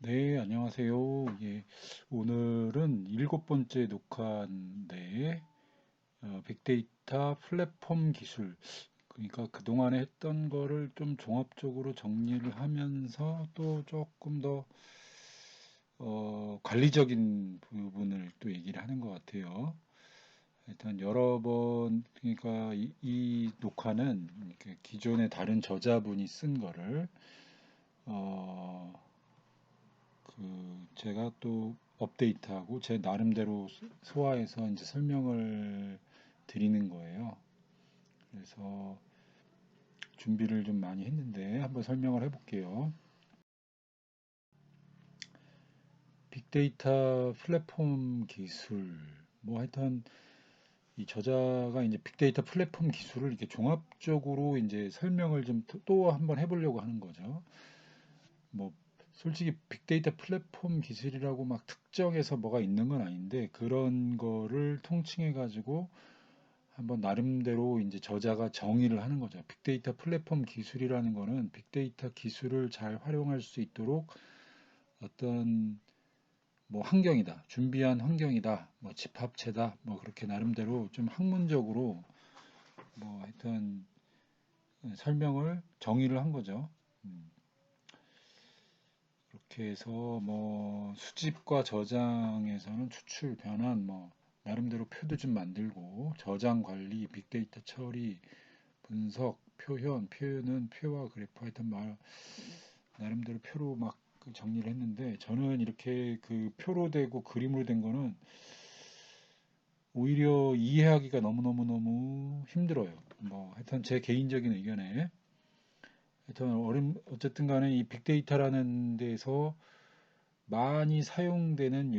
네, 안녕하세요. 예, 오늘은 일곱 번째 녹화인데, 빅데이터 플랫폼 기술, 그러니까 그동안에 했던 거를 좀 종합적으로 정리를 하면서 또 조금 더, 관리적인 부분을 또 얘기를 하는 것 같아요. 일단 여러 번, 그러니까 이 녹화는 이렇게 기존에 다른 저자분이 쓴 거를, 어, 제가 또 업데이트하고 제 나름대로 소화해서 이제 설명을 드리는 거예요. 그래서 준비를 좀 많이 했는데 한번 설명을 해볼게요. 빅데이터 플랫폼 기술, 뭐 하여튼 이 저자가 이제 빅데이터 플랫폼 기술을 이렇게 종합적으로 이제 설명을 좀 또 한번 해보려고 하는 거죠. 뭐 솔직히 빅데이터 플랫폼 기술이라고 막 특정해서 뭐가 있는 건 아닌데 그런 거를 통칭해 가지고 한번 나름대로 이제 저자가 정의를 하는 거죠. 빅데이터 플랫폼 기술이라는 거는 빅데이터 기술을 잘 활용할 수 있도록 어떤 뭐 환경이다, 준비한 환경이다, 뭐 집합체다, 뭐 그렇게 나름대로 좀 학문적으로 뭐 하여튼 설명을 정의를 한 거죠. 음, 그렇게 해서 뭐 수집과 저장에서는 추출, 변환, 뭐 나름대로 표도 좀 만들고 저장 관리, 빅데이터 처리, 분석, 표현은 표와 그래프 하여튼 나름대로 표로 막그 정리를 했는데 저는 이렇게 그 표로 되고 그림으로 된 거는 오히려 이해하기가 너무너무너무 힘들어요. 뭐 하여튼 제 개인적인 의견에 하여튼 어쨌든 간에 이 빅데이터라는 데서 많이 사용되는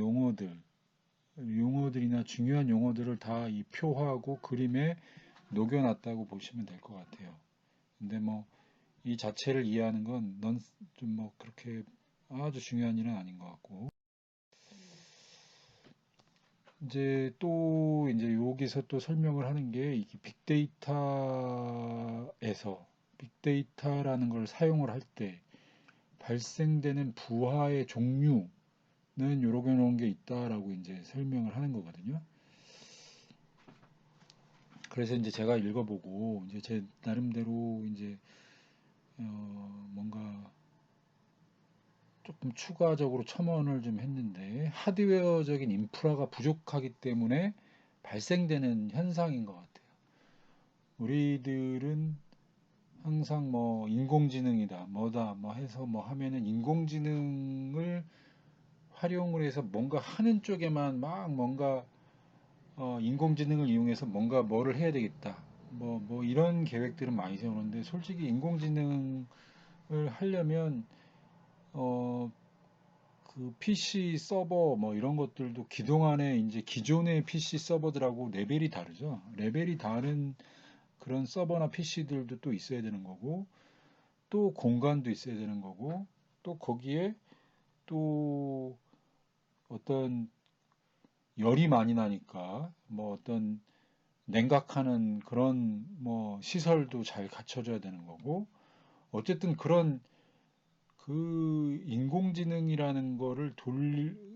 용어들이나 중요한 용어들을 다 이 표하고 그림에 녹여놨다고 보시면 될 것 같아요. 근데 뭐 이 자체를 이해하는 건 좀 뭐 그렇게 아주 중요한 일은 아닌 것 같고 이제 여기서 또 설명을 하는 게 이게 빅데이터라는 걸 사용을 할 때 발생되는 부하의 종류는 요런 게 있다라고 이제 설명을 하는 거거든요. 그래서 이제 제가 읽어보고 이제 제 나름대로 이제 뭔가 조금 추가적으로 첨언을 좀 했는데 하드웨어적인 인프라가 부족하기 때문에 발생되는 현상인 것 같아요. 우리들은 항상 뭐 인공지능이다, 뭐다, 뭐 해서 뭐 하면은 인공지능을 활용을 해서 뭔가 하는 쪽에만 막 뭔가 인공지능을 이용해서 뭔가 뭐를 해야 되겠다. 뭐 이런 계획들은 많이 세우는데 솔직히 인공지능을 하려면 어, 그 PC 서버 뭐 이런 것들도 그동안에 이제 기존의 PC 서버들하고 레벨이 다르죠. 레벨이 다른 그런 서버나 PC들도 또 있어야 되는 거고, 또 공간도 있어야 되는 거고, 또 거기에 또 어떤 열이 많이 나니까 뭐 어떤 냉각하는 그런 뭐 시설도 잘 갖춰져야 되는 거고, 어쨌든 그런 그 인공지능이라는 거를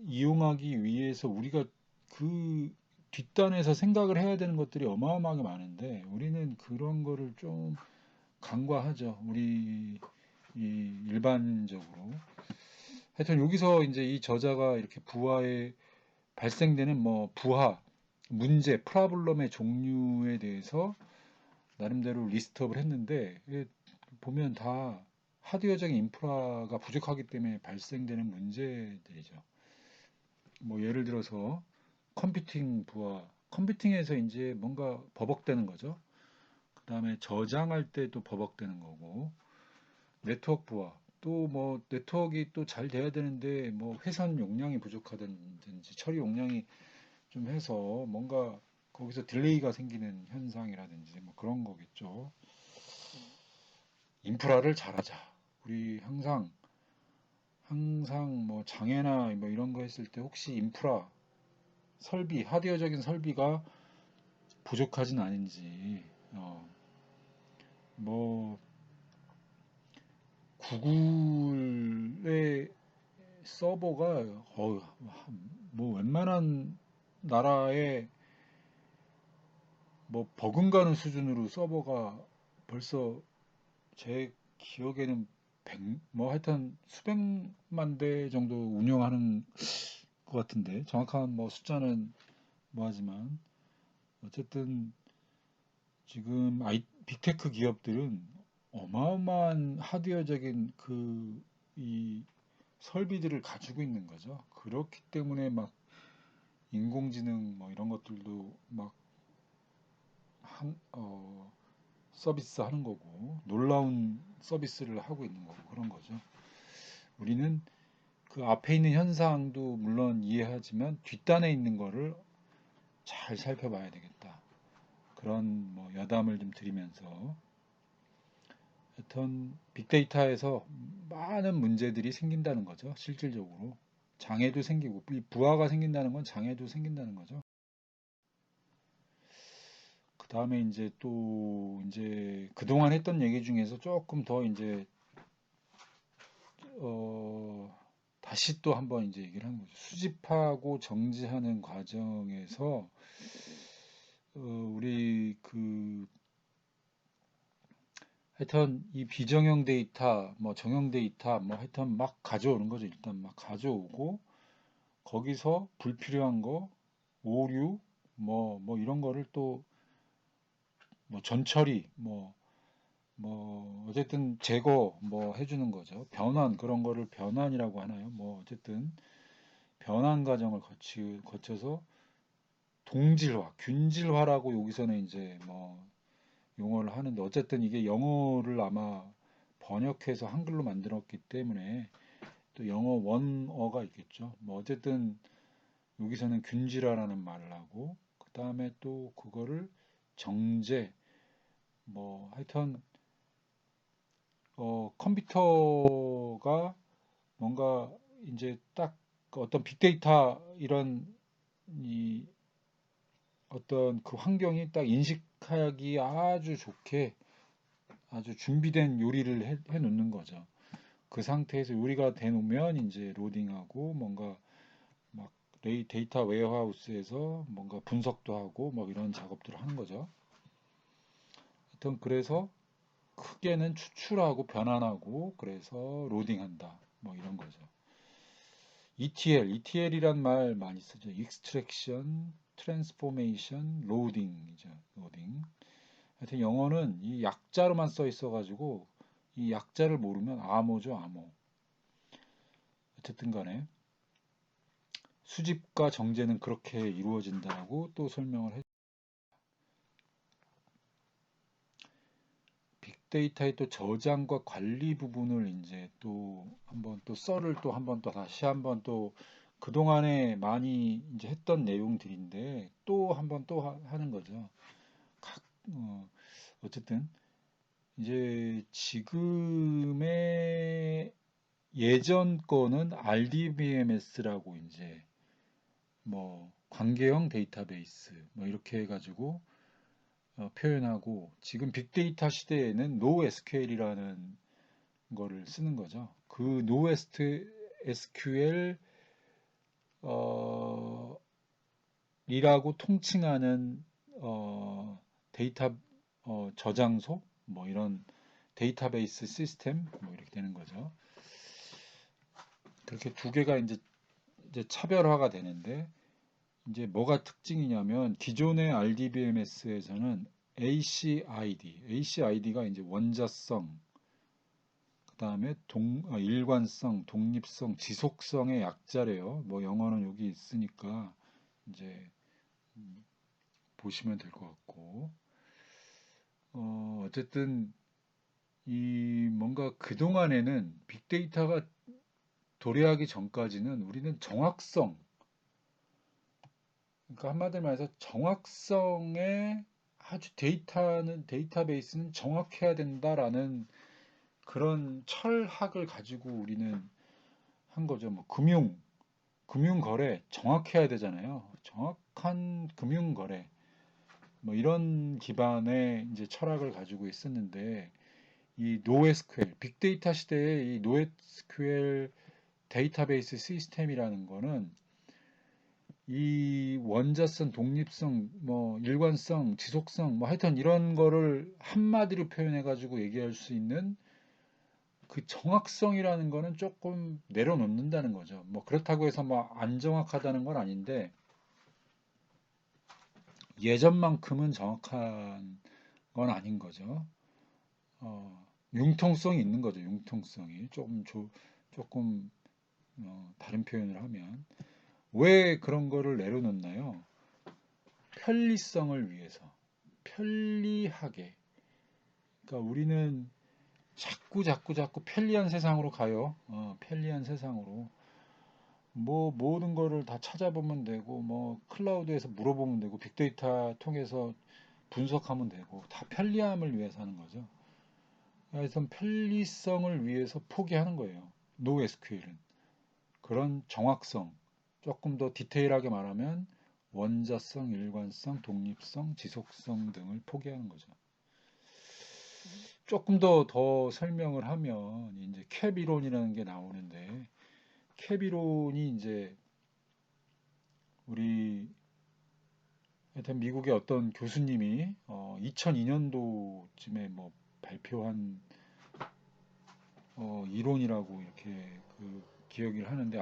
이용하기 위해서 우리가 그 뒷단에서 생각을 해야 되는 것들이 어마어마하게 많은데 우리는 그런 거를 좀 간과하죠. 우리 이 일반적으로. 하여튼 여기서 이제 이 저자가 이렇게 부하에 발생되는 뭐 부하, 문제, 프라블럼의 종류에 대해서 나름대로 리스트업을 했는데 보면 다 하드웨어적인 인프라가 부족하기 때문에 발생되는 문제들이죠. 뭐 예를 들어서 컴퓨팅에서 이제 뭔가 버벅대는 거죠. 그 다음에 저장할 때 또 버벅대는 거고, 네트워크 부하, 또 뭐 네트워크가 또 잘 돼야 되는데 뭐 회선 용량이 부족하든지 처리 용량이 좀 해서 뭔가 거기서 딜레이가 생기는 현상이라든지 뭐 그런 거겠죠. 인프라를 잘하자. 우리 항상 뭐 장애나 뭐 이런 거 했을 때 혹시 인프라 하드웨어적인 설비가 부족하진 않은지, 뭐 구글의 서버가 뭐 웬만한 나라에 뭐 버금가는 수준으로 서버가 벌써 제 기억에는 뭐 하여튼 수백만 대 정도 운영하는 것 같은데 정확한 뭐 숫자는 뭐하지만 어쨌든 지금 빅테크 기업들은 어마어마한 하드웨어적인 이 설비들을 가지고 있는 거죠. 그렇기 때문에 막 인공지능 뭐 이런 것들도 막 서비스 하는 거고 놀라운 서비스를 하고 있는 거고 그런 거죠. 우리는 그 앞에 있는 현상도 물론 이해하지만 뒷단에 있는 거를 잘 살펴봐야 되겠다. 그런 뭐 여담을 좀 드리면서 하여튼 빅데이터에서 많은 문제들이 생긴다는 거죠. 실질적으로 장애도 생기고 부하가 생긴다는 건 장애도 생긴다는 거죠. 그 다음에 이제 또 이제 그동안 했던 얘기 중에서 조금 더 이제 다시 또 한번 이제 얘기를 하는 거죠. 수집하고 정지하는 과정에서 우리 하여튼 이 비정형 데이터, 뭐 정형 데이터, 뭐 하여튼 막 가져오는 거죠. 일단 막 가져오고 거기서 불필요한 거, 오류, 뭐 이런 거를 또 뭐 전처리, 뭐 어쨌든 제거 뭐 해주는 거죠. 변환 그런 거를 변환이라고 하나요? 뭐 어쨌든 변환 과정을 거쳐서 동질화, 균질화라고 여기서는 이제 뭐 용어를 하는데 어쨌든 이게 영어를 아마 번역해서 한글로 만들었기 때문에 또 영어 원어가 있겠죠. 뭐 어쨌든 여기서는 균질화라는 말을 하고 그 다음에 또 그거를 정제 뭐 하여튼 컴퓨터가 뭔가 이제 딱 어떤 빅데이터 이런 이 어떤 그 환경이 딱 인식하기 아주 좋게 아주 준비된 요리를 해 놓는 거죠. 그 상태에서 요리가 돼 놓으면 이제 로딩하고 뭔가 막 데이터 웨어하우스에서 뭔가 분석도 하고 뭐 이런 작업들을 하는 거죠. 하여튼 그래서 크게는 추출하고 변환하고 그래서 로딩한다. 뭐 이런 거죠. ETL이란 말 많이 쓰죠. Extraction, Transformation, Loading이죠. 로딩. 하여튼 영어는 이 약자로만 써 있어가지고 이 약자를 모르면 암호죠, 암호. 어쨌든 간에 수집과 정제는 그렇게 이루어진다고 또 설명을 해. 빅데이터의 또 저장과 관리 부분을 이제 또 한번 또 썰을 또 한번 또 다시 한번 또 그동안에 많이 이제 했던 내용들인데 또 한번 또 하는 거죠. 어, 어쨌든 이제 지금의 예전 거는 RDBMS라고 이제 뭐 관계형 데이터베이스 뭐 이렇게 해가지고 표현하고 지금 빅데이터 시대에는 NoSQL이라는 거를 쓰는 거죠. 그 NoSQL 이라고 통칭하는 데이터 저장소 뭐 이런 데이터베이스 시스템 뭐 이렇게 되는 거죠. 그렇게 두 개가 이제 차별화가 되는데 이제 뭐가 특징이냐면 기존의 RDBMS에서는 ACID가 이제 원자성, 그다음에 일관성, 독립성, 지속성의 약자래요. 뭐 영어는 여기 있으니까 이제 보시면 될 것 같고 어쨌든 이 뭔가 그동안에는 빅데이터가 도래하기 전까지는 우리는 정확성, 그러니까 한마디로 말해서 정확성의 아주 데이터베이스는 정확해야 된다라는 그런 철학을 가지고 우리는 한 거죠. 뭐 금융 거래 정확해야 되잖아요. 정확한 금융 거래 뭐 이런 기반의 이제 철학을 가지고 있었는데 이 NoSQL 빅데이터 시대에 이 NoSQL 데이터베이스 시스템이라는 거는 이 원자성, 독립성, 뭐 일관성, 지속성, 뭐 하여튼 이런 거를 한마디로 표현해 가지고 얘기할 수 있는 그 정확성이라는 거는 조금 내려놓는다는 거죠. 뭐 그렇다고 해서 뭐 안 정확하다는 건 아닌데 예전만큼은 정확한 건 아닌 거죠. 융통성이 있는 거죠. 융통성이 조금 다른 표현을 하면 왜 그런 거를 내려놓나요? 편리성을 위해서 편리하게. 그러니까 우리는 자꾸 편리한 세상으로 가요. 편리한 세상으로. 뭐 모든 거를 다 찾아보면 되고 뭐 클라우드에서 물어보면 되고 빅데이터 통해서 분석하면 되고 다 편리함을 위해서 하는 거죠. 그래서 편리성을 위해서 포기하는 거예요. NoSQL은. 그런 정확성, 조금 더 디테일하게 말하면 원자성, 일관성, 독립성, 지속성 등을 포기하는 거죠. 조금 더 설명을 하면 이제 캡 이론이라는 게 나오는데 캡 이론이 이제 우리 하여튼 미국의 어떤 교수님이 2002년도쯤에 뭐 발표한 이론이라고 이렇게 그 기억을 하는데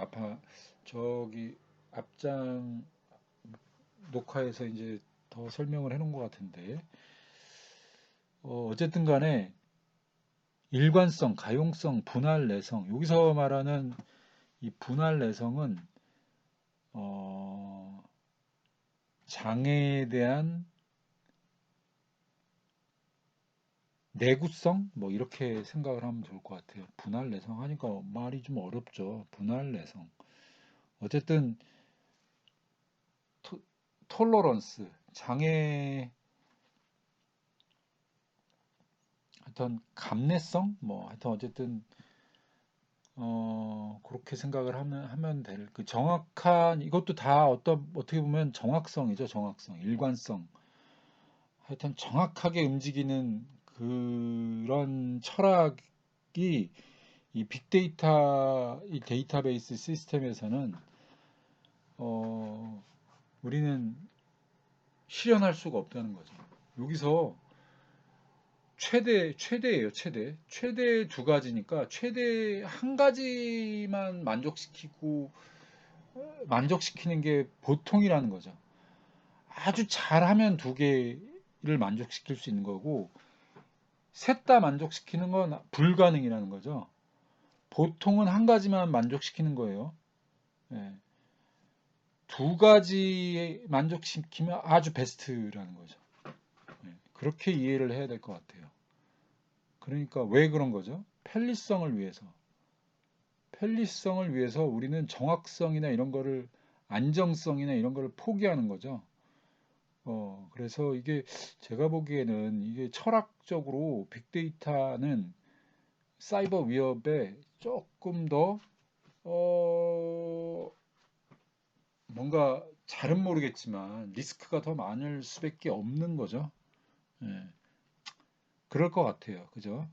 저기 앞장 녹화에서 이제 더 설명을 해놓은 것 같은데 어쨌든 간에 일관성, 가용성, 분할 내성 여기서 말하는 이 분할 내성은 어, 장애에 대한 내구성 뭐 이렇게 생각을 하면 좋을 것 같아요. 분할 내성 하니까 말이 좀 어렵죠. 분할 내성. 어쨌든 톨러런스 장애 하여튼 감내성 뭐 하여튼 어쨌든 그렇게 생각을 하면 될 그 정확한 이것도 다 어떻게 보면 정확성이죠. 정확성, 일관성. 하여튼 정확하게 움직이는 그런 철학이 이 빅데이터 이 데이터베이스 시스템에서는 어, 우리는 실현할 수가 없다는 거죠. 여기서 최대예요, 최대. 최대 두 가지니까 최대 한 가지만 만족시키는 게 보통이라는 거죠. 아주 잘하면 두 개를 만족시킬 수 있는 거고 셋 다 만족시키는 건 불가능이라는 거죠. 보통은 한 가지만 만족시키는 거예요. 예. 두 가지 만족시키면 아주 베스트라는 거죠. 예. 그렇게 이해를 해야 될 것 같아요. 그러니까 왜 그런 거죠? 편리성을 위해서 우리는 정확성이나 이런 거를 안정성이나 이런 거를 포기하는 거죠. 그래서 이게 제가 보기에는 이게 철학적으로 빅데이터는 사이버 위협에 조금 더 어, 뭔가 잘은 모르겠지만 리스크가 더 많을 수밖에 없는 거죠. 예, 그럴 것 같아요. 그죠?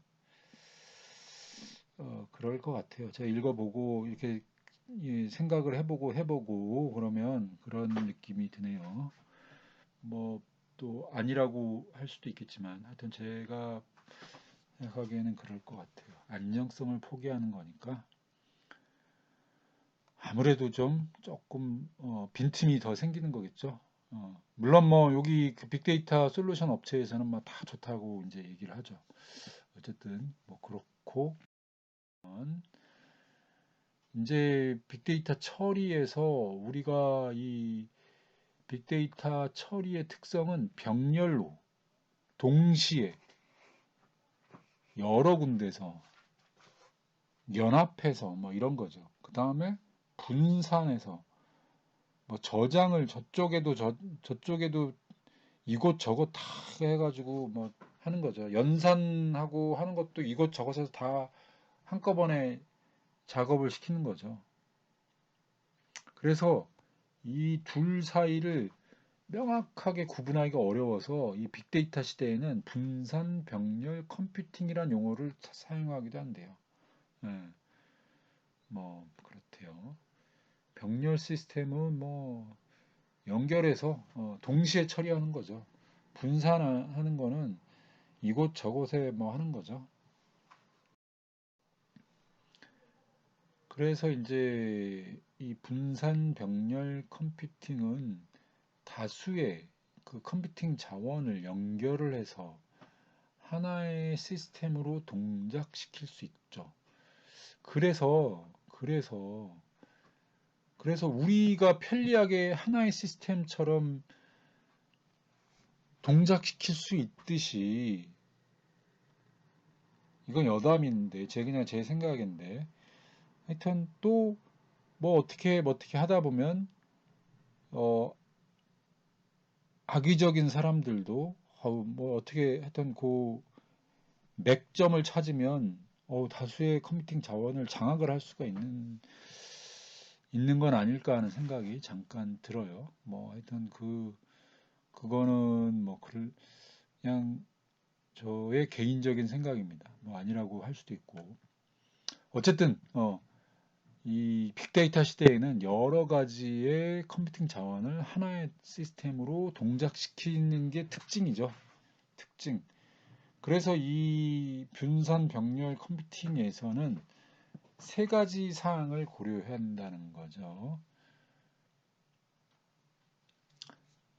그럴 것 같아요. 제가 읽어보고 이렇게 생각을 해보고 그러면 그런 느낌이 드네요. 뭐 또 아니라고 할 수도 있겠지만 하여튼 제가 생각하기에는 그럴 것 같아요. 안정성을 포기하는 거니까 아무래도 좀 조금 빈틈이 더 생기는 거겠죠. 물론 뭐 여기 그 빅데이터 솔루션 업체에서는 뭐 다 좋다고 이제 얘기를 하죠. 어쨌든 뭐 그렇고 이제 빅데이터 처리에서 우리가 이 빅데이터 처리의 특성은 병렬로 동시에 여러 군데서 연합해서 뭐 이런 거죠. 그 다음에 분산해서 뭐 저장을 저쪽에도 이곳저곳 다 해가지고 뭐 하는 거죠. 연산하고 하는 것도 이곳저곳에서 다 한꺼번에 작업을 시키는 거죠. 그래서 이 둘 사이를 명확하게 구분하기가 어려워서 이 빅데이터 시대에는 분산, 병렬, 컴퓨팅이란 용어를 사용하기도 한대요. 예, 뭐 그렇다. 같아요. 병렬 시스템은 뭐 연결해서 동시에 처리하는 거죠. 분산하는 거는 이곳 저곳에 뭐 하는 거죠. 그래서 이제 이 분산 병렬 컴퓨팅은 다수의 그 컴퓨팅 자원을 연결을 해서 하나의 시스템으로 동작시킬 수 있죠. 그래서 우리가 편리하게 하나의 시스템처럼 동작시킬 수 있듯이, 이건 여담인데 그냥 제 생각인데, 하여튼 또 뭐 어떻게 하다 보면 어 악의적인 사람들도 뭐 어떻게 하여튼 그 맥점을 찾으면 다수의 컴퓨팅 자원을 장악을 할 수가 있는 건 아닐까 하는 생각이 잠깐 들어요. 뭐 하여튼 그거는 뭐 그냥 저의 개인적인 생각입니다. 뭐 아니라고 할 수도 있고. 어쨌든 이 빅데이터 시대에는 여러 가지의 컴퓨팅 자원을 하나의 시스템으로 동작시키는 게 특징이죠. 특징. 그래서 이 분산 병렬 컴퓨팅에서는 세 가지 사항을 고려해야 한다는 거죠.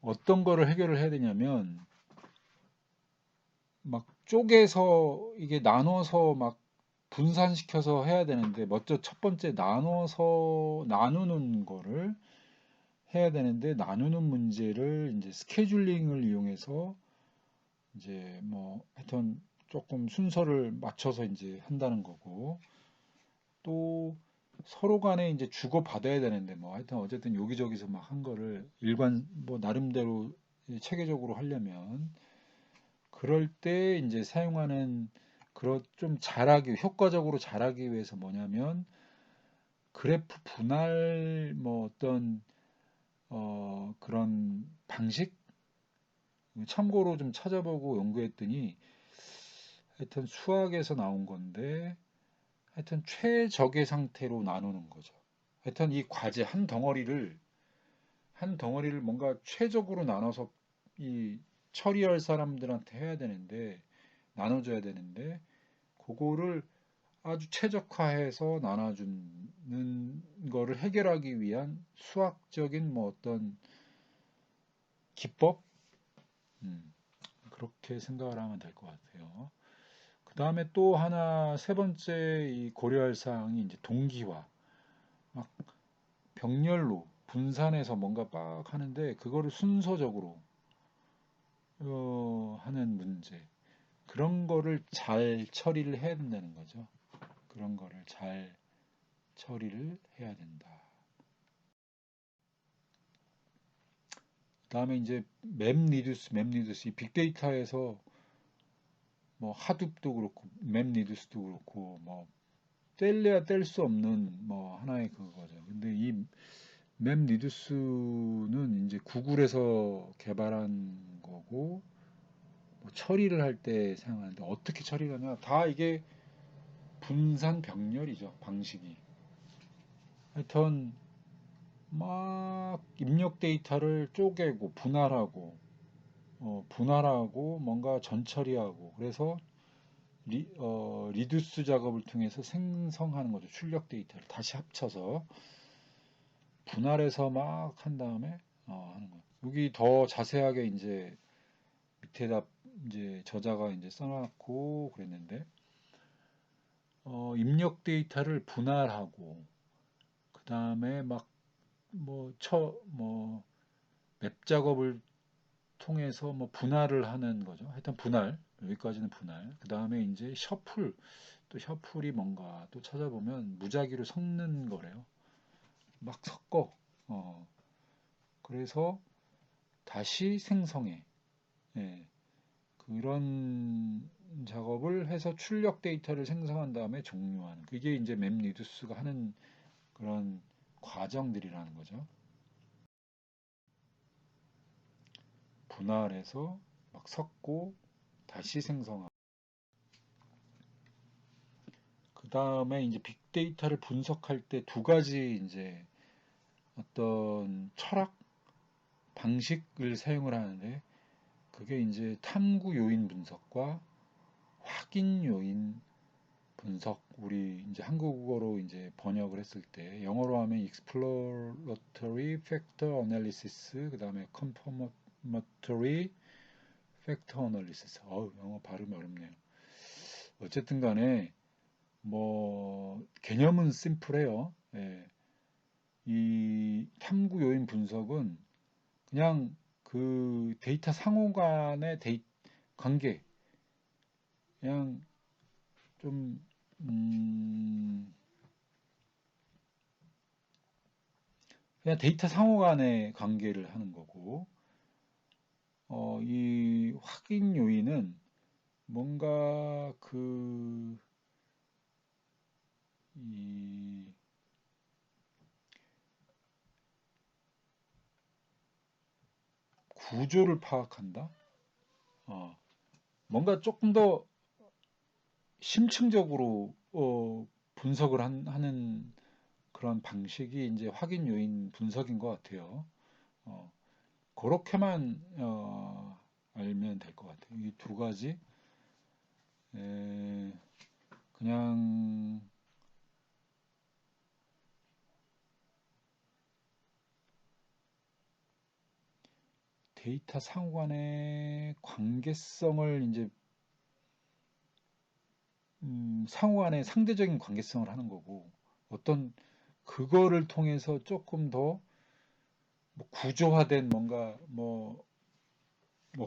어떤 거를 해결을 해야 되냐면, 막 쪼개서 이게 나눠서 막 분산시켜서 해야 되는데, 먼저 첫 번째 나눠서 나누는 거를 해야 되는데, 나누는 문제를 이제 스케줄링을 이용해서 이제 뭐 하여튼 조금 순서를 맞춰서 이제 한다는 거고, 또 서로 간에 이제 주고 받아야 되는데, 뭐 하여튼 어쨌든 여기저기서 막 한 거를 뭐 나름대로 체계적으로 하려면, 그럴 때 이제 사용하는, 그런 좀 효과적으로 잘하기 위해서 뭐냐면, 그래프 분할 뭐 어떤 그런 방식, 참고로 좀 찾아보고 연구했더니, 하여튼 수학에서 나온 건데, 하여튼 최적의 상태로 나누는 거죠. 하여튼 이 과제 한 덩어리를 뭔가 최적으로 나눠서 이 처리할 사람들한테 해야 되는데, 나눠줘야 되는데, 그거를 아주 최적화해서 나눠주는 거를 해결하기 위한 수학적인 뭐 어떤 기법? 음, 그렇게 생각을 하면 될 것 같아요. 그 다음에 또 하나, 세 번째 이 고려할 사항이 이제 동기화. 막 병렬로 분산해서 뭔가 빡 하는데, 그거를 순서적으로 하는 문제. 그런 거를 잘 처리를 해야 된다는 거죠. 그런 거를 잘 처리를 해야 된다. 그다음에 이제 맵리두스 이 빅데이터에서 뭐 하둡도 그렇고 맵리두스도 그렇고 뭐 뗄래야 뗄 수 없는 뭐 하나의 그거죠. 근데 이 맵리두스는 이제 구글에서 개발한 거고, 뭐 처리를 할 때 사용하는데, 어떻게 처리를 하냐? 다 이게 분산 병렬이죠, 방식이. 하여튼 막 입력 데이터를 쪼개고 분할하고 뭔가 전처리하고, 그래서 리두스 작업을 통해서 생성하는 거죠. 출력 데이터를 다시 합쳐서 분할해서 막 한 다음에 하는 거예요. 여기 더 자세하게 이제 밑에다 이제 저자가 이제 써놨고 그랬는데, 입력 데이터를 분할하고, 그 다음에 막 맵 작업을 통해서 뭐 분할을 하는 거죠. 하여튼 여기까지는 분할. 그 다음에 이제 또 셔플이 뭔가 또 찾아보면 무작위로 섞는 거래요. 막 섞어. 그래서 다시 생성해. 예, 그런 작업을 해서 출력 데이터를 생성한 다음에 종료하는. 그게 이제 맵리두스가 하는 그런 과정들이라는 거죠. 분할해서 막 섞고 다시 생성하고. 그 다음에 이제 빅데이터를 분석할 때 두 가지 이제 어떤 철학 방식을 사용을 하는데, 그게 이제 탐구 요인 분석과 확인 요인 분석, 우리 이제 한국어로 이제 번역을 했을 때, 영어로 하면 exploratory factor analysis, 그 다음에 confirmatory factor analysis. 영어 발음이 어렵네요. 어쨌든 간에 뭐 개념은 심플해요. 예. 이 탐구 요인 분석은 그냥 그 데이터 상호 간의 관계, 그냥 좀 그냥 데이터 상호 간의 관계를 하는 거고, 이 확인 요인은 뭔가 이 구조를 파악한다. 뭔가 조금 더 심층적으로 분석을 하는 그런 방식이 이제 확인 요인 분석인 것 같아요. 그렇게만 알면 될 것 같아요. 이 두 가지 그냥 데이터 상호 간의 관계성을 이제 상호 간의 상대적인 관계성을 하는 거고, 어떤 그거를 통해서 조금 더뭐 구조화된 뭔가 뭐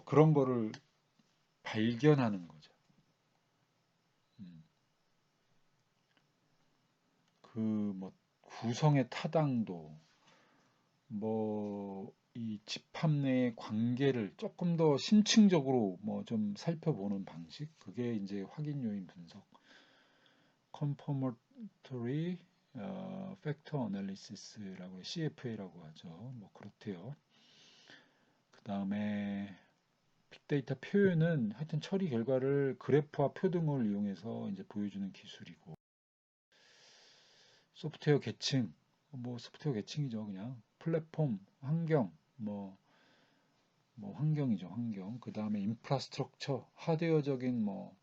그런 거를 발견하는 거죠. 뭐 구성의 타당도, 뭐 이 집합 내의 관계를 조금 더 심층적으로 뭐 좀 살펴보는 방식, 그게 이제 확인 요인 분석, confirmatory factor analysis라고 CFA라고 하죠. 뭐 그렇대요. 그 다음에 빅데이터 표현은 하여튼 처리 결과를 그래프와 표 등을 이용해서 이제 보여주는 기술이고, 소프트웨어 계층, 뭐 소프트웨어 계층이죠. 그냥 플랫폼, 환경, 뭐 환경이죠. 환경. 그 다음에 인프라스트럭처, 하드웨어적인 뭐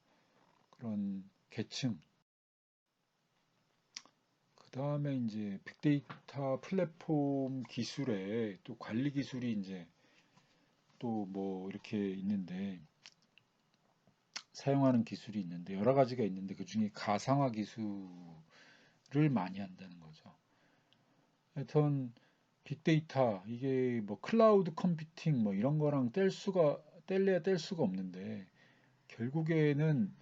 그런 계층. 그 다음에 이제 빅데이터 플랫폼 기술에 또 관리 기술이 이제 또 뭐 이렇게 있는데, 사용하는 기술이 있는데 여러 가지가 있는데, 그 중에 가상화 기술을 많이 한다는 거죠. 하여튼 빅데이터, 이게 뭐 클라우드 컴퓨팅 뭐 이런 거랑 뗄래야 뗄 수가 없는데, 결국에는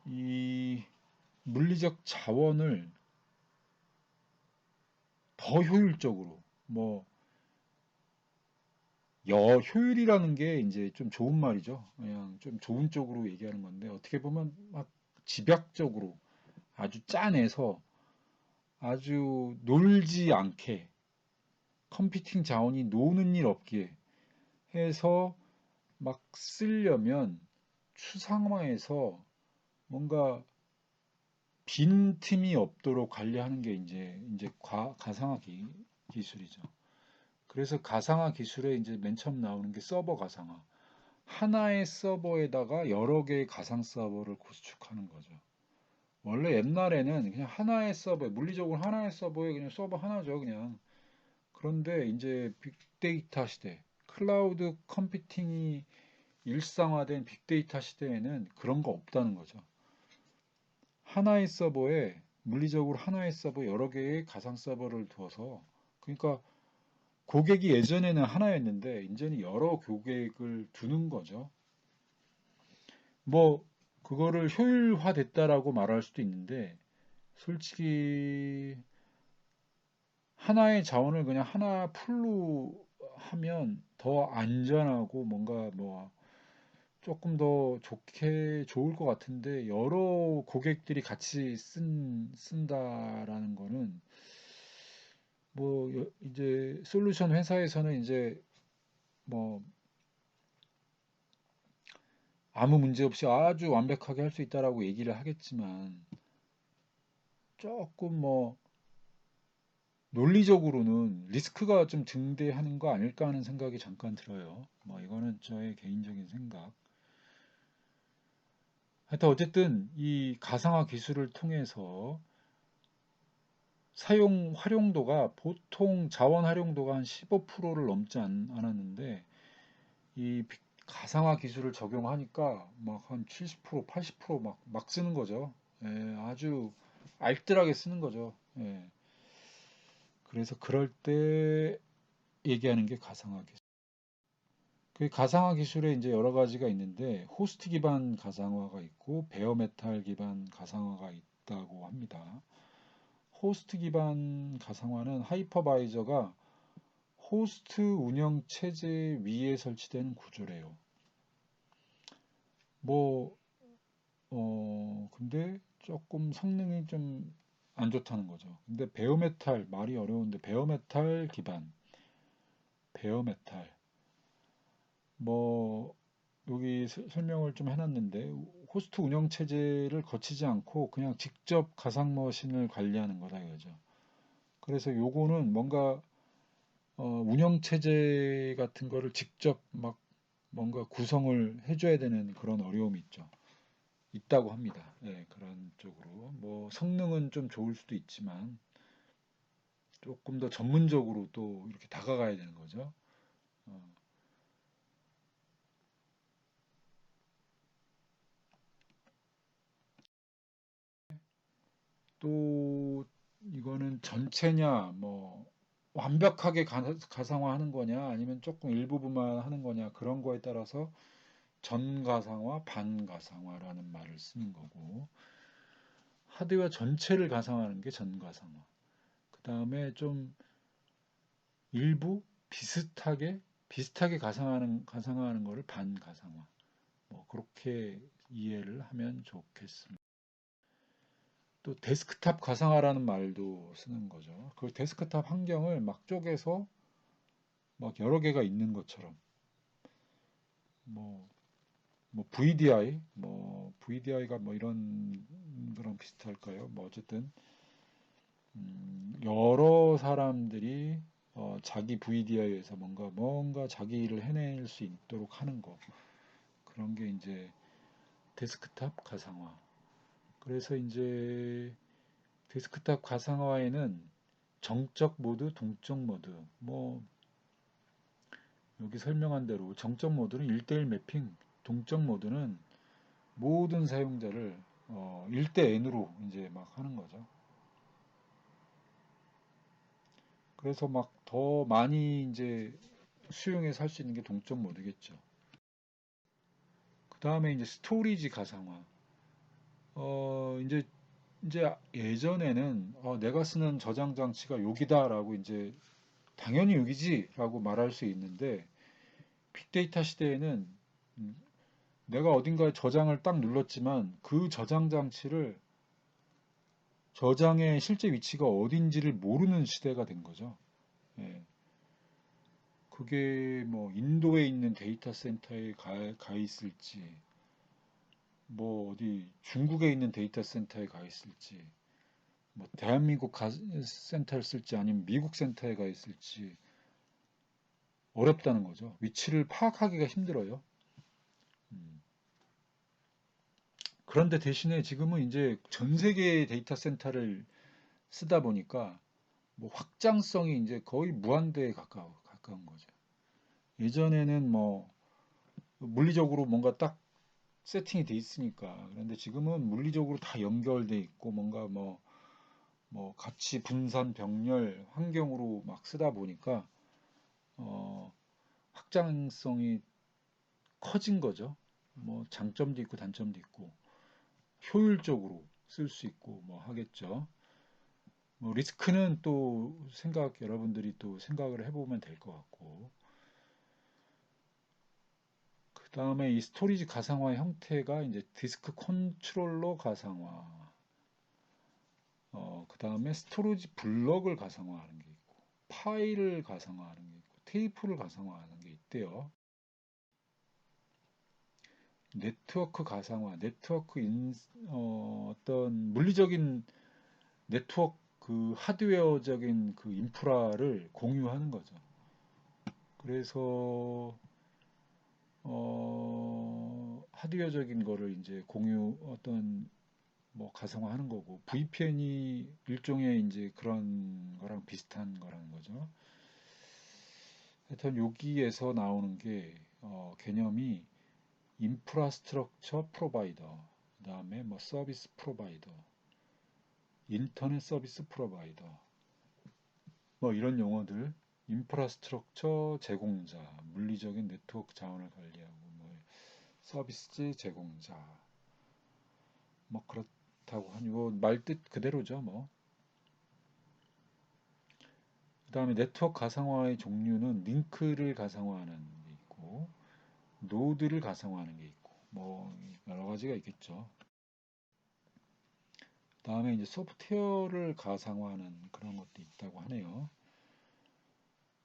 이 물리적 자원을 더 효율적으로, 뭐 효율이라는 게 이제 좀 좋은 말이죠. 그냥 좀 좋은 쪽으로 얘기하는 건데, 어떻게 보면 막 집약적으로 아주 짜내서 아주 놀지 않게, 컴퓨팅 자원이 노는 일 없게 해서 막 쓰려면 추상화해서 뭔가 빈 틈이 없도록 관리하는 게 이제 가상화 기술이죠. 그래서 가상화 기술에 이제 맨 처음 나오는 게 서버 가상화. 하나의 서버에다가 여러 개의 가상 서버를 구축하는 거죠. 원래 옛날에는 그냥 하나의 서버에, 물리적으로 하나의 서버에 그냥 서버 하나죠, 그냥. 그런데 이제 빅데이터 시대, 클라우드 컴퓨팅이 일상화된 빅데이터 시대에는 그런 거 없다는 거죠. 하나의 서버에, 물리적으로 하나의 서버 여러 개의 가상 서버를 두어서, 그러니까 고객이 예전에는 하나였는데 이제는 여러 고객을 두는 거죠. 뭐 그거를 효율화됐다라고 말할 수도 있는데, 솔직히 하나의 자원을 그냥 하나 풀로 하면 더 안전하고 뭔가 뭐 조금 더 좋을 것 같은데, 여러 고객들이 같이 쓴다라는 거는 뭐 이제 솔루션 회사에서는 이제 뭐 아무 문제 없이 아주 완벽하게 할 수 있다라고 얘기를 하겠지만 조금 뭐 논리적으로는 리스크가 좀 증대하는 거 아닐까 하는 생각이 잠깐 들어요. 뭐 이거는 저의 개인적인 생각. 하여튼 어쨌든 이 가상화 기술을 통해서 사용 활용도가 보통 자원 활용도가 한 15%를 넘지 않았는데 이 가상화 기술을 적용하니까 막 한 70%, 80%막 쓰는 거죠. 예, 아주 알뜰하게 쓰는 거죠. 예, 그래서 그럴 때 얘기하는 게 가상화 기술. 그 가상화 기술에 이제 여러 가지가 있는데 호스트 기반 가상화가 있고 베어메탈 기반 가상화가 있다고 합니다. 호스트 기반 가상화는 하이퍼바이저가 호스트 운영 체제 위에 설치되는 구조래요. 뭐, 근데 조금 성능이 좀 안 좋다는 거죠. 근데 베어메탈, 말이 어려운데 베어메탈 기반, 베어메탈. 뭐, 여기 설명을 좀 해놨는데 호스트 운영 체제를 거치지 않고 그냥 직접 가상 머신을 관리하는 거다 이거죠. 그래서 요거는 뭔가 운영 체제 같은 거를 직접 막 뭔가 구성을 해줘야 되는 그런 어려움이 있다고 합니다. 예, 그런 쪽으로 뭐 성능은 좀 좋을 수도 있지만 조금 더 전문적으로 또 이렇게 다가가야 되는 거죠. 어, 또 이거는 전체냐 뭐 완벽하게 가상화하는 거냐 아니면 조금 일부분만 하는 거냐 그런 거에 따라서 전가상화, 반가상화라는 말을 쓰는 거고 하드웨어 전체를 가상화하는 게 전가상화. 그 다음에 좀 일부 비슷하게 가상화하는 거를 반가상화. 뭐 그렇게 이해를 하면 좋겠습니다. 또 데스크탑 가상화라는 말도 쓰는 거죠. 그 데스크탑 환경을 막 쪼개서 막 여러 개가 있는 것처럼 뭐, 뭐 VDI가 뭐 이런 거랑 비슷할까요? 뭐 어쨌든 여러 사람들이 자기 VDI에서 뭔가 자기 일을 해낼 수 있도록 하는 거 그런 게 이제 데스크탑 가상화. 그래서 이제 데스크탑 가상화에는 정적 모드, 동적 모드, 뭐 여기 설명한 대로 정적 모드는 1대1 매핑, 동적 모드는 모든 사용자를 1대 N으로 이제 막 하는 거죠. 그래서 막 더 많이 이제 수용해서 할 수 있는 게 동적 모드겠죠. 그 다음에 이제 스토리지 가상화. 이제 예전에는 내가 쓰는 저장 장치가 여기다라고 이제 당연히 여기지라고 말할 수 있는데 빅데이터 시대에는 음, 내가 어딘가에 저장을 딱 눌렀지만 그 저장 장치를 저장의 실제 위치가 어딘지를 모르는 시대가 된 거죠. 예. 그게 뭐 인도에 있는 데이터 센터에 가 있을지, 뭐 어디 중국에 있는 데이터 센터에 가 있을지, 뭐 대한민국 센터를 쓸지 아니면 미국 센터에 가 있을지 어렵다는 거죠. 위치를 파악하기가 힘들어요. 음. 그런데 대신에 지금은 이제 전 세계의 데이터 센터를 쓰다 보니까 뭐 확장성이 이제 거의 무한대에 가까운 거죠. 예전에는 뭐 물리적으로 뭔가 딱 세팅이 돼 있으니까. 그런데 지금은 물리적으로 다 연결돼 있고 뭔가 뭐 같이 분산 병렬 환경으로 막 쓰다 보니까 어, 확장성이 커진 거죠. 뭐 장점도 있고 단점도 있고 효율적으로 쓸 수 있고 뭐 하겠죠. 뭐 리스크는 또 여러분들이 또 생각을 해보면 될 것 같고 그 다음에 이 스토리지 가상화 형태가 이제 디스크 컨트롤러 가상화 그 다음에 스토리지 블럭을 가상화하는 게 있고 파일을 가상화하는 게 있고 테이프를 가상화하는 게 있대요. 네트워크 가상화, 어떤 물리적인 네트워크 그 하드웨어적인 그 인프라를 공유하는 거죠. 그래서 하드웨어적인 거를 이제 공유 어떤 뭐 가상화하는 거고 VPN이 일종의 이제 그런 거랑 비슷한 거라는 거죠. 하여튼 여기에서 나오는 게 개념이 인프라스트럭처 프로바이더, 그다음에 뭐 서비스 프로바이더, 인터넷 서비스 프로바이더, 뭐 이런 용어들, 인프라스트럭처 제공자, 물리적인 네트워크 자원을 관리하고 뭐 서비스 제공자, 뭐 그렇다고 하니 뭐 말뜻 그대로죠, 뭐. 그다음에 네트워크 가상화의 종류는 링크를 가상화하는 게 있고 노드를 가상화하는 게 있고 뭐 여러 가지가 있겠죠. 다음에 이제 소프트웨어를 가상화하는 그런 것도 있다고 하네요.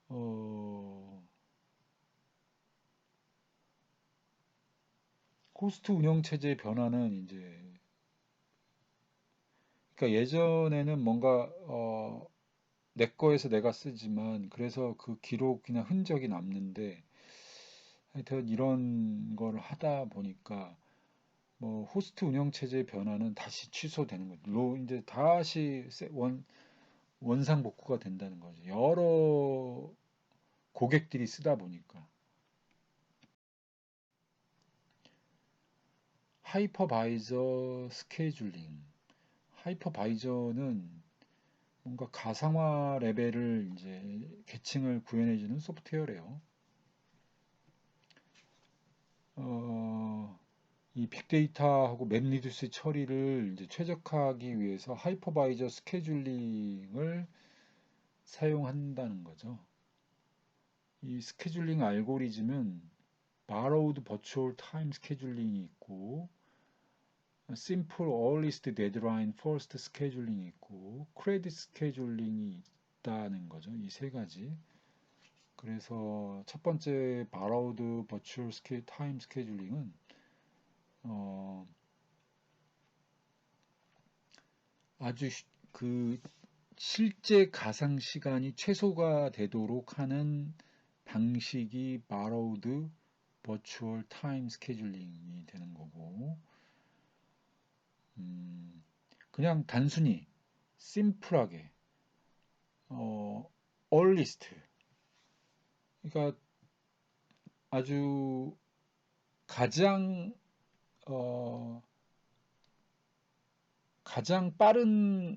어, 호스트 운영 체제의 변화는 이제 그러니까 예전에는 뭔가 내 거에서 내가 쓰지만 그래서 그 기록이나 흔적이 남는데 하여튼 이런 걸 하다 보니까 뭐 호스트 운영 체제의 변화는 다시 취소되는 거죠. 이제 다시 원상 복구가 된다는 거죠. 여러 고객들이 쓰다 보니까 하이퍼바이저 스케줄링. 하이퍼바이저는 뭔가 가상화 레벨을 이제 계층을 구현해주는 소프트웨어래요. 어, 이 빅데이터하고 맵리듀스 처리를 이제 최적화하기 위해서 하이퍼바이저 스케줄링을 사용한다는 거죠. 이 스케줄링 알고리즘은 borrowed virtual time scheduling 있고 simple earliest deadline first scheduling 있고 credit scheduling이 있다는 거죠. 이 세 가지. 그래서 첫 번째 borrowed virtual time scheduling은 어, 아주 그 실제 가상 시간이 최소가 되도록 하는 방식이 borrowed virtual time scheduling이 되는 거고, 그냥 단순히 심플하게 어, earliest, 그러니까 아주 가장 어, 가장 빠른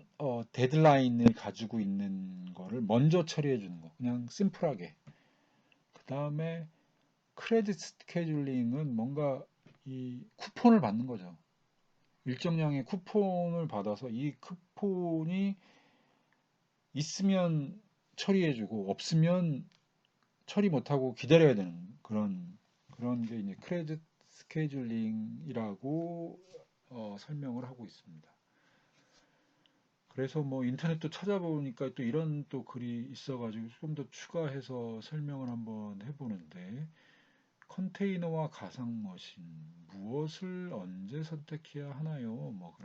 데드라인을 가지고 있는 거를 먼저 처리해 주는 거. 그냥 심플하게. 그 다음에 크레딧 스케줄링은 뭔가 이 쿠폰을 받는 거죠. 일정량의 쿠폰을 받아서 이 쿠폰이 있으면 처리해주고 없으면 처리 못하고 기다려야 되는 그런 게 이제 크레딧 스케줄링이라고 설명을 하고 있습니다. 그래서 뭐 인터넷도 찾아보니까 또 이런 또 글이 있어가지고 좀 더 추가해서 설명을 한번 해보는데 컨테이너와 가상머신 무엇을 언제 선택해야 하나요? 뭐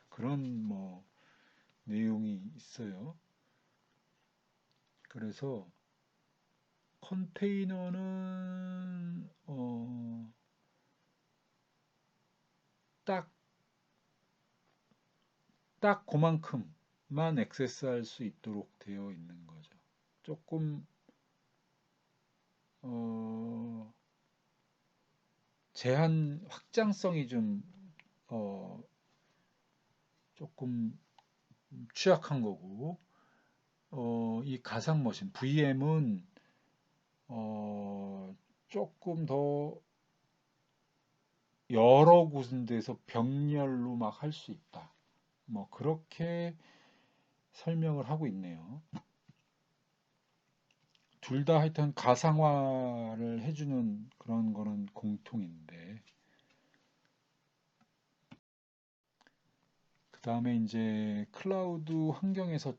그런 뭐 내용이 있어요. 그래서 컨테이너는 딱, 딱 그만큼만 액세스할 수 있도록 되어 있는 거죠. 조금 어, 제한 확장성이 좀 어, 조금 취약한 거고 이 가상 머신 VM은 조금 더 여러 군데서 병렬로 막 할 수 있다. 뭐 그렇게 설명을 하고 있네요. 둘 다 하여튼 가상화를 해주는 그런 거는 공통인데 그 다음에 이제 클라우드 환경에서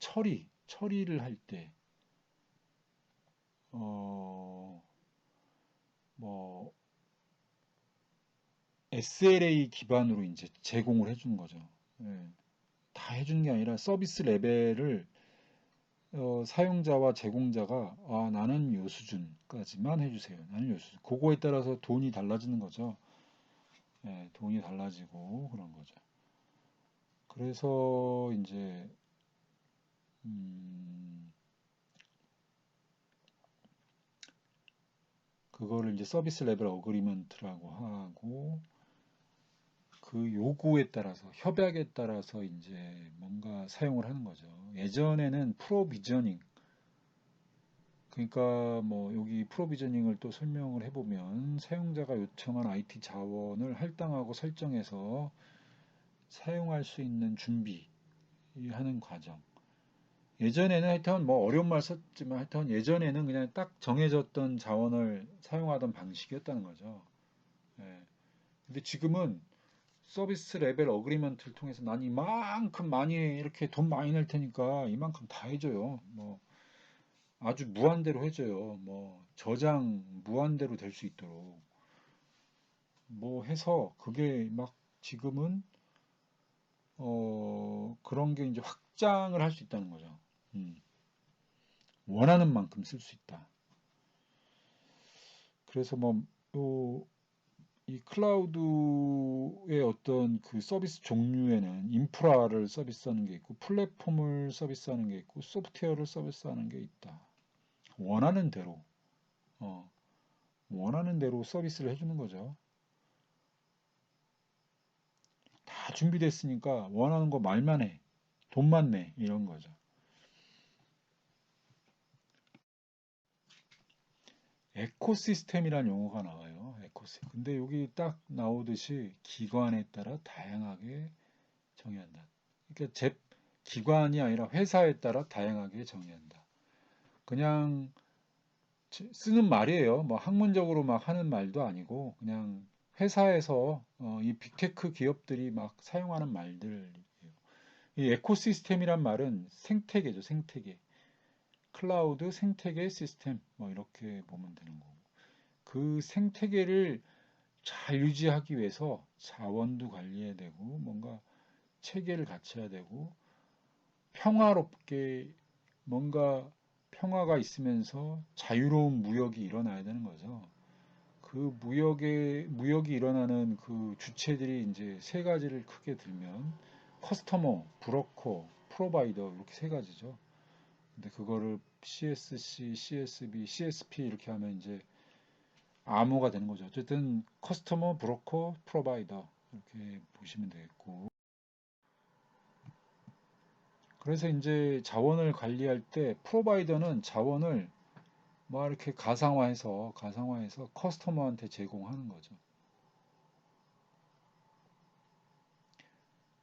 처리를 할 때, 어, 뭐, SLA 기반으로 이제 제공을 해주는 거죠. 예, 다 해주는 게 아니라 서비스 레벨을 사용자와 제공자가 나는 요 수준까지만 해주세요. 나는 요 수준. 그거에 따라서 돈이 달라지는 거죠. 예, 돈이 달라지고 그런 거죠. 그래서 이제 그거를 이제 서비스 레벨 어그리먼트라고 하고 그 요구에 따라서 협약에 따라서 이제 뭔가 사용을 하는 거죠. 예전에는 프로비저닝 그러니까 뭐 여기 프로비저닝을 또 설명을 해보면 사용자가 요청한 IT 자원을 할당하고 설정해서 사용할 수 있는 준비하는 과정. 예전에는 하여튼 뭐 어려운 말 썼지만 하여튼 예전에는 그냥 딱 정해졌던 자원을 사용하던 방식이었다는 거죠. 예. 근데 지금은 서비스 레벨 어그리먼트를 통해서 난 이만큼 많이 이렇게 돈 많이 낼 테니까 이만큼 다 해줘요. 뭐 아주 무한대로 해줘요. 뭐 저장 무한대로 될 수 있도록 뭐 해서 그게 막 지금은 그런 게 이제 확장을 할 수 있다는 거죠. 음, 원하는 만큼 쓸 수 있다. 그래서 뭐 이 클라우드의 어떤 그 서비스 종류에는 인프라를 서비스하는 게 있고 플랫폼을 서비스하는 게 있고 소프트웨어를 서비스하는 게 있다. 원하는 대로 어, 원하는 대로 서비스를 해주는 거죠. 다 준비됐으니까 원하는 거 말만 해. 돈만 내. 이런 거죠. 에코시스템이라는 용어가 나와요. 에코시스템. 근데 여기 딱 나오듯이 기관에 따라 다양하게 정의한다. 그러니까 기관이 아니라 회사에 따라 다양하게 정의한다. 그냥 쓰는 말이에요. 뭐 학문적으로 막 하는 말도 아니고 그냥 회사에서 이 빅테크 기업들이 막 사용하는 말들이에요. 이 에코시스템이란 말은 생태계죠, 생태계. 클라우드 생태계 시스템 뭐 이렇게 보면 되는 거고. 그 생태계를 잘 유지하기 위해서 자원도 관리해야 되고 뭔가 체계를 갖춰야 되고 평화롭게 뭔가 평화가 있으면서 자유로운 무역이 일어나야 되는 거죠. 그 무역이 일어나는 그 주체들이 이제 세 가지를 크게 들면 커스터머, 브로커, 프로바이더 이렇게 세 가지죠. 근데 그거를 CSC, CSB, CSP 이렇게 하면 이제 암호가 되는 거죠. 어쨌든 커스터머, 브로커, 프로바이더 이렇게 보시면 되겠고. 그래서 이제 자원을 관리할 때 프로바이더는 자원을 뭐 이렇게 가상화해서 커스터머한테 제공하는 거죠.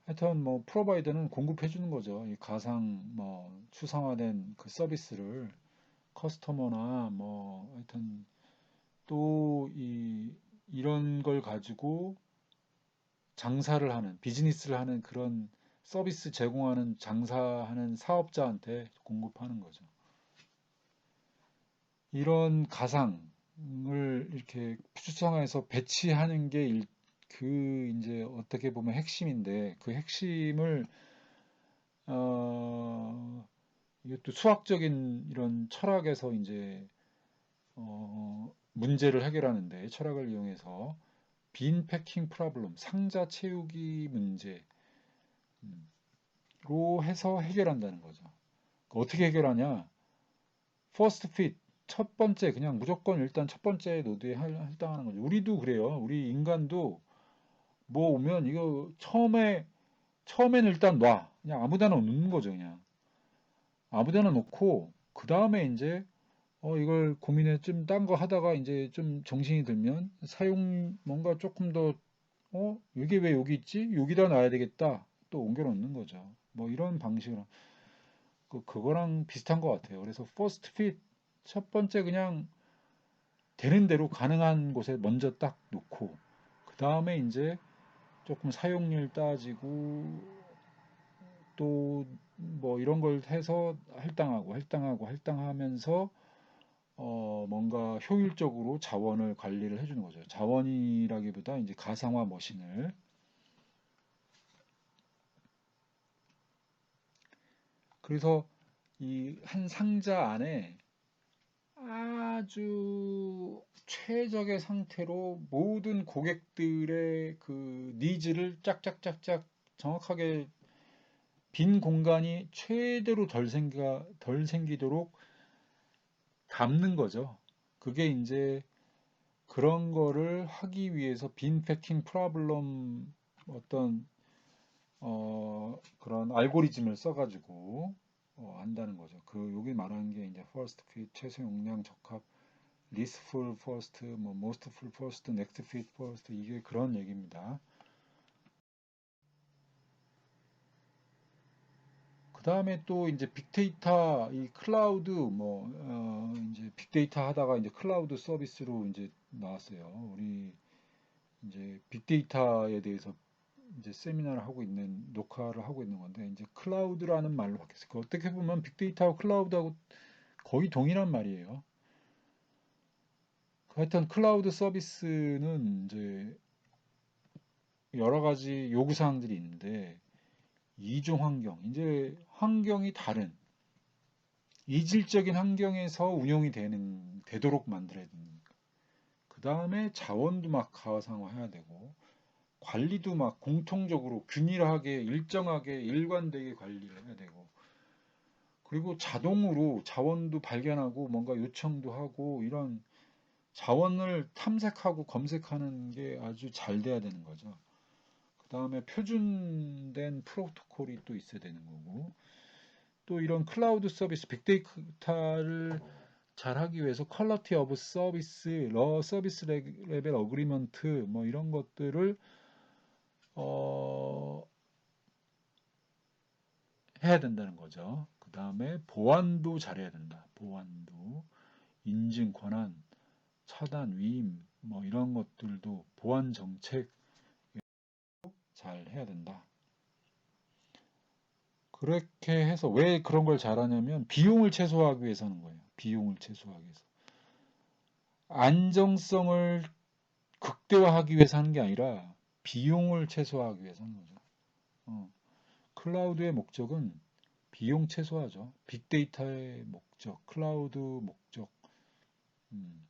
하여튼 뭐 프로바이더는 공급해 주는 거죠. 이 가상 뭐 추상화된 그 서비스를 커스터머나 뭐 하여튼 또 이런 걸 가지고 장사를 하는 비즈니스를 하는 그런 서비스 제공하는 장사하는 사업자한테 공급하는 거죠. 이런 가상을 이렇게 추상화해서 배치하는 게 그 이제 어떻게 보면 핵심인데 그 핵심을 이것도 수학적인 이런 철학에서 이제 문제를 해결하는데 철학을 이용해서 빈 패킹 프로블럼 상자 채우기 문제로 해서 해결한다는 거죠. 어떻게 해결하냐? 퍼스트 핏 첫 번째 그냥 무조건 일단 첫 번째 노드에 할당하는 거죠. 우리도 그래요. 우리 인간도 뭐 오면 이거 처음에는 일단 놔. 그냥 아무데나 놓는 거죠, 그냥. 아무데나 놓고 그 다음에 이제 이걸 고민해 좀 딴 거 하다가 이제 좀 정신이 들면 사용 뭔가 조금 더 이게 왜 여기 있지? 여기다 놔야 되겠다. 또 옮겨 놓는 거죠. 뭐 이런 방식으로 그거랑 비슷한 것 같아요. 그래서 퍼스트 핏 첫 번째 그냥 되는 대로 가능한 곳에 먼저 딱 놓고 그 다음에 이제 조금 사용률 따지고 또 뭐 이런 걸 해서 할당하고 할당하면서 뭔가 효율적으로 자원을 관리를 해주는 거죠. 자원이라기보다 이제 가상화 머신을. 그래서 이 한 상자 안에 아주 최적의 상태로 모든 고객들의 그 니즈를 짝짝짝짝 정확하게 빈 공간이 최대로 덜 생기도록 담는 거죠. 그게 이제 그런 거를 하기 위해서 빈 패킹 프로블럼 어떤 그런 알고리즘을 써가지고 한다는 거죠. 그 여기 말하는 게 이제 first fit 최소 용량 적합 least full first 뭐 most full first next fit first 이게 그런 얘기입니다. 그 다음에 또 이제 빅데이터 이 클라우드 뭐 이제 빅데이터 하다가 이제 클라우드 서비스로 이제 나왔어요. 우리 이제 빅데이터에 대해서 이제 세미나를 하고 있는 녹화를 하고 있는 건데 이제 클라우드라는 말로 바뀌었어요. 그 어떻게 보면 빅데이터하고 클라우드하고 거의 동일한 말이에요. 하여튼 클라우드 서비스는 이제 여러 가지 요구 사항들이 있는데 이중 환경, 이제 환경이 다른 이질적인 환경에서 운영이 되도록 만들어야 됩니다. 그 다음에 자원도 막 가상화해야 되고 관리도 막 공통적으로 균일하게 일정하게 일관되게 관리를 해야 되고 그리고 자동으로 자원도 발견하고 뭔가 요청도 하고 이런 자원을 탐색하고 검색하는 게 아주 잘 돼야 되는 거죠. 그 다음에 표준된 프로토콜이 또 있어야 되는 거고 또 이런 클라우드 서비스 빅데이터를 잘 하기 위해서 퀄리티 오브 서비스, 서비스 레벨 어그리먼트 뭐 이런 것들을 어, 해야 된다는 거죠. 그 다음에 보안도 잘해야 된다. 보안도 인증 권한, 차단, 위임 뭐 이런 것들도 보안 정책 잘 해야 된다. 그렇게 해서 왜 그런 걸 잘하냐면 비용을 최소화하기 위해서 하는 거예요. 비용을 최소화하기 위해서. 안정성을 극대화하기 위해서 하는 게 아니라 비용을 최소화하기 위해서 하는 거죠. 클라우드의 목적은 비용 최소화죠. 빅데이터의 목적, 클라우드 목적. 음,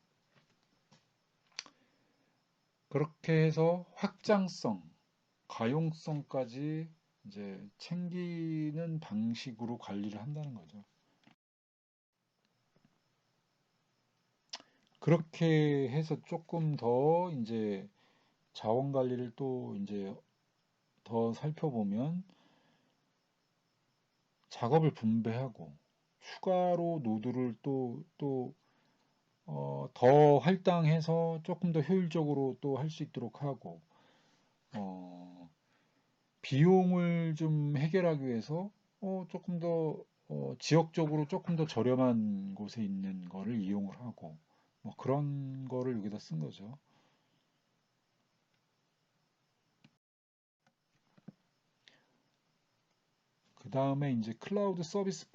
그렇게 해서 확장성, 가용성까지 이제 챙기는 방식으로 관리를 한다는 거죠. 그렇게 해서 조금 더 이제 자원 관리를 또 이제 더 살펴보면 작업을 분배하고 추가로 노드를 더 할당해서 조금 더 효율적으로 또 할 수 있도록 하고 어, 비용을 좀 해결하기 위해서 조금 더 지역적으로 조금 더 저렴한 곳에 있는 거를 이용을 하고 뭐 그런 거를 여기다 쓴 거죠. 그 다음에 이제 클라우드 서비스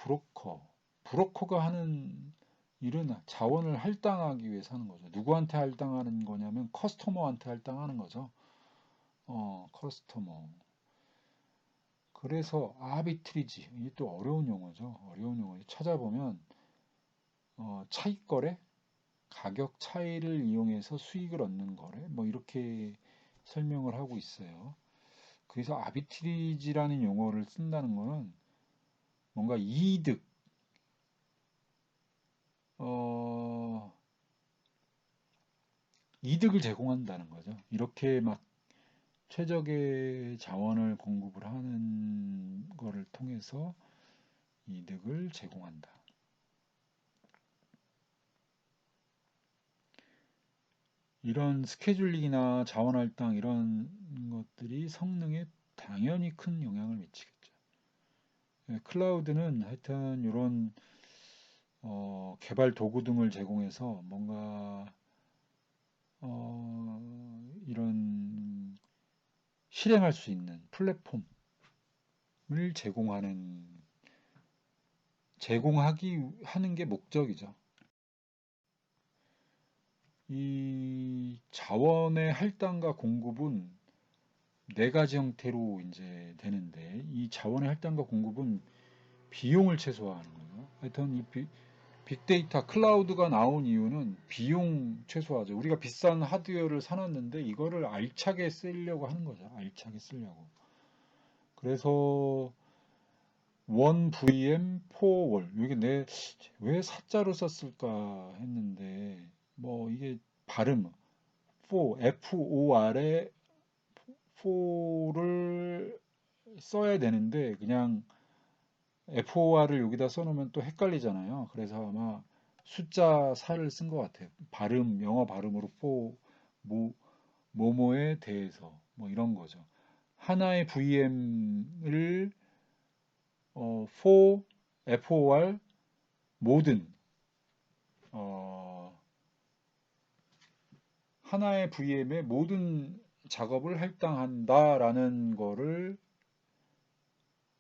브로커가 하는 일은 자원을 할당하기 위해서 하는 거죠. 누구한테 할당하는 거냐면 커스터머한테 할당하는 거죠. 커스터머. 그래서 아비트리지 이게 또 어려운 용어죠. 어려운 용어. 찾아보면 차익 거래, 가격 차이를 이용해서 수익을 얻는 거래, 뭐 이렇게 설명을 하고 있어요. 그래서 아비트리지라는 용어를 쓴다는 거는 뭔가 어, 이득을 제공한다는 거죠. 이렇게 막 최적의 자원을 공급을 하는 거를 통해서 이득을 제공한다. 이런 스케줄링이나 자원 할당 이런 것들이 성능에 당연히 큰 영향을 미치겠죠. 예, 클라우드는 하여튼 이런 개발 도구 등을 제공해서 뭔가 이런 실행할 수 있는 플랫폼을 제공하기 하는 게 목적이죠. 이 자원의 할당과 공급은 네 가지 형태로 이제 되는데, 이 자원의 할당과 공급은 비용을 최소화하는 거예요. 하여튼 이 빅데이터 클라우드가 나온 이유는 비용 최소화죠. 우리가 비싼 하드웨어를 사놨는데 이거를 알차게 쓰려고 하는 거죠. 알차게 쓰려고. 그래서 1VM 4월, 이게 내 왜 사자로 썼을까 했는데, 뭐 이게 발음 4 FOR에 4를 써야 되는데 그냥 FOR을 여기다 써놓으면 또 헷갈리잖아요. 그래서 아마 숫자 4를 쓴 것 같아요. 발음, 영어 발음으로 4, 뭐뭐에 대해서 뭐 이런 거죠. 하나의 VM을 for FOR 모든 어, 하나의 VM의 모든 작업을 할당한다라는 거를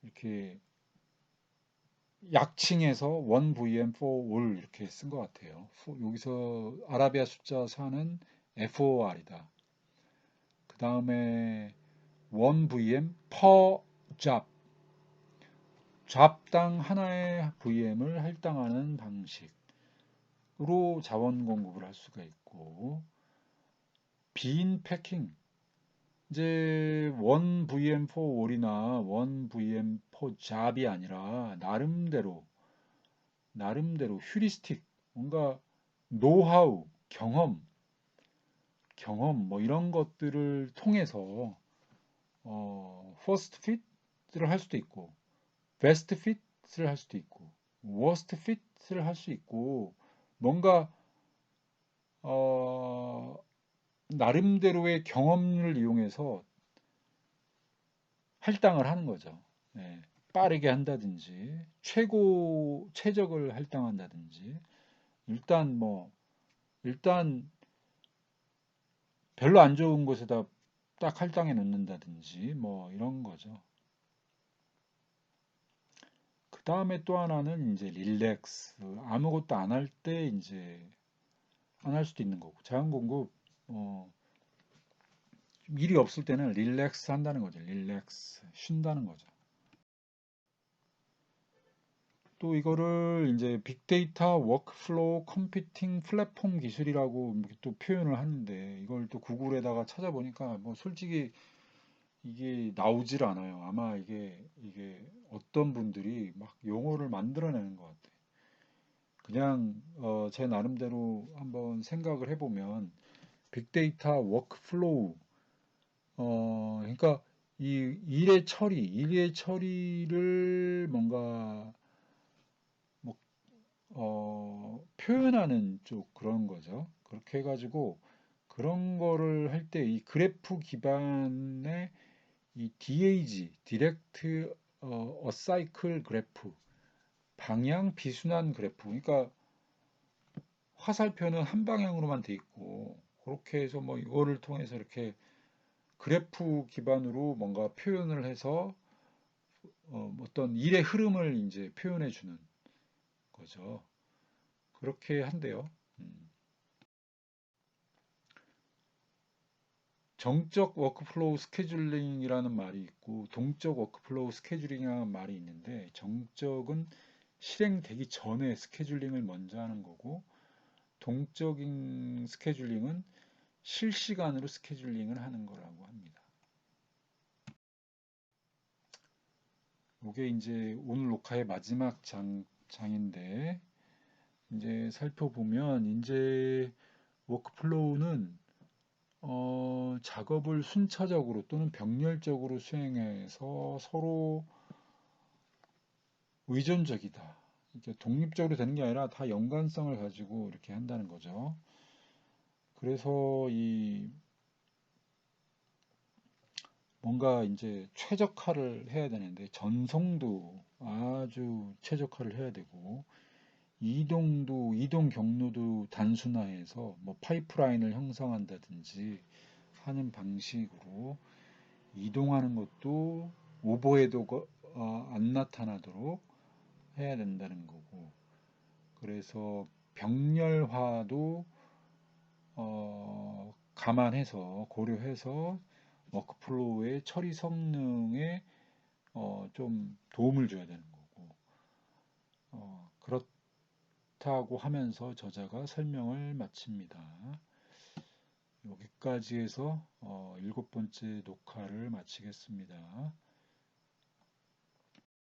이렇게 약칭해서 1VM for all 이렇게 쓴 것 같아요. 여기서 아라비아 숫자 4는 FOR이다. 그 다음에 1VM per job, 잡당 하나의 VM을 할당하는 방식으로 자원 공급을 할 수가 있고, 빈 패킹, 이제 1VM for all이나 1VM for job이 아니라 나름대로 휴리스틱, 뭔가 노하우, 경험 뭐 이런 것들을 통해서 퍼스트 핏을 할 수도 있고, 베스트 핏을 할 수도 있고, 워스트 핏을 할 수 있고, 뭔가 어, 나름대로의 경험을 이용해서 할당을 하는 거죠. 예, 빠르게 한다든지, 최적을 할당한다든지, 일단 별로 안 좋은 곳에다 딱 할당해 놓는다든지, 뭐 이런 거죠. 그 다음에 또 하나는 이제 릴렉스, 아무것도 안 할 때 이제 안 할 수도 있는 거고, 자연 공급, 일이 없을 때는 릴렉스 한다는 거죠. 릴렉스, 쉰다는 거죠. 또 이거를 이제 빅데이터 워크플로우 컴퓨팅 플랫폼 기술이라고 또 표현을 하는데, 이걸 또 구글에다가 찾아보니까 뭐 솔직히 이게 나오질 않아요. 아마 이게 어떤 분들이 막 용어를 만들어내는 것 같아요. 그냥 제 나름대로 한번 생각을 해보면 빅데이터 워크플로우, 그러니까 이 일의 처리를 뭔가 뭐, 표현하는 쪽 그런 거죠. 그렇게 해가지고 그런 거를 할 때 이 그래프 기반의 이 DAG, 디렉트 어사이클 그래프, 방향 비순환 그래프. 그러니까 화살표는 한 방향으로만 돼 있고, 그렇게 해서 뭐 이거를 통해서 이렇게 그래프 기반으로 뭔가 표현을 해서 어떤 일의 흐름을 이제 표현해 주는 거죠. 그렇게 한대요. 음. 정적 워크플로우 스케줄링이라는 말이 있고 동적 워크플로우 스케줄링이라는 말이 있는데, 정적은 실행되기 전에 스케줄링을 먼저 하는 거고, 동적인 스케줄링은 실시간으로 스케줄링을 하는 거라고 합니다. 이게 이제 오늘 녹화의 마지막 장인데, 이제 살펴보면 이제 워크플로우는 작업을 순차적으로 또는 병렬적으로 수행해서 서로 의존적이다. 이렇게 독립적으로 되는 게 아니라 다 연관성을 가지고 이렇게 한다는 거죠. 그래서 이 뭔가 이제 최적화를 해야 되는데, 전송도 아주 최적화를 해야 되고, 이동 경로도 단순화해서 뭐 파이프라인을 형성한다든지 하는 방식으로 이동하는 것도 오버헤드가 안 나타나도록 해야 된다는 거고, 그래서 병렬화도 감안해서 고려해서 워크플로우의 처리 성능에 좀 도움을 줘야 되는 거고 그렇다고 하면서 저자가 설명을 마칩니다. 여기까지 해서 일곱 번째 녹화를 마치겠습니다.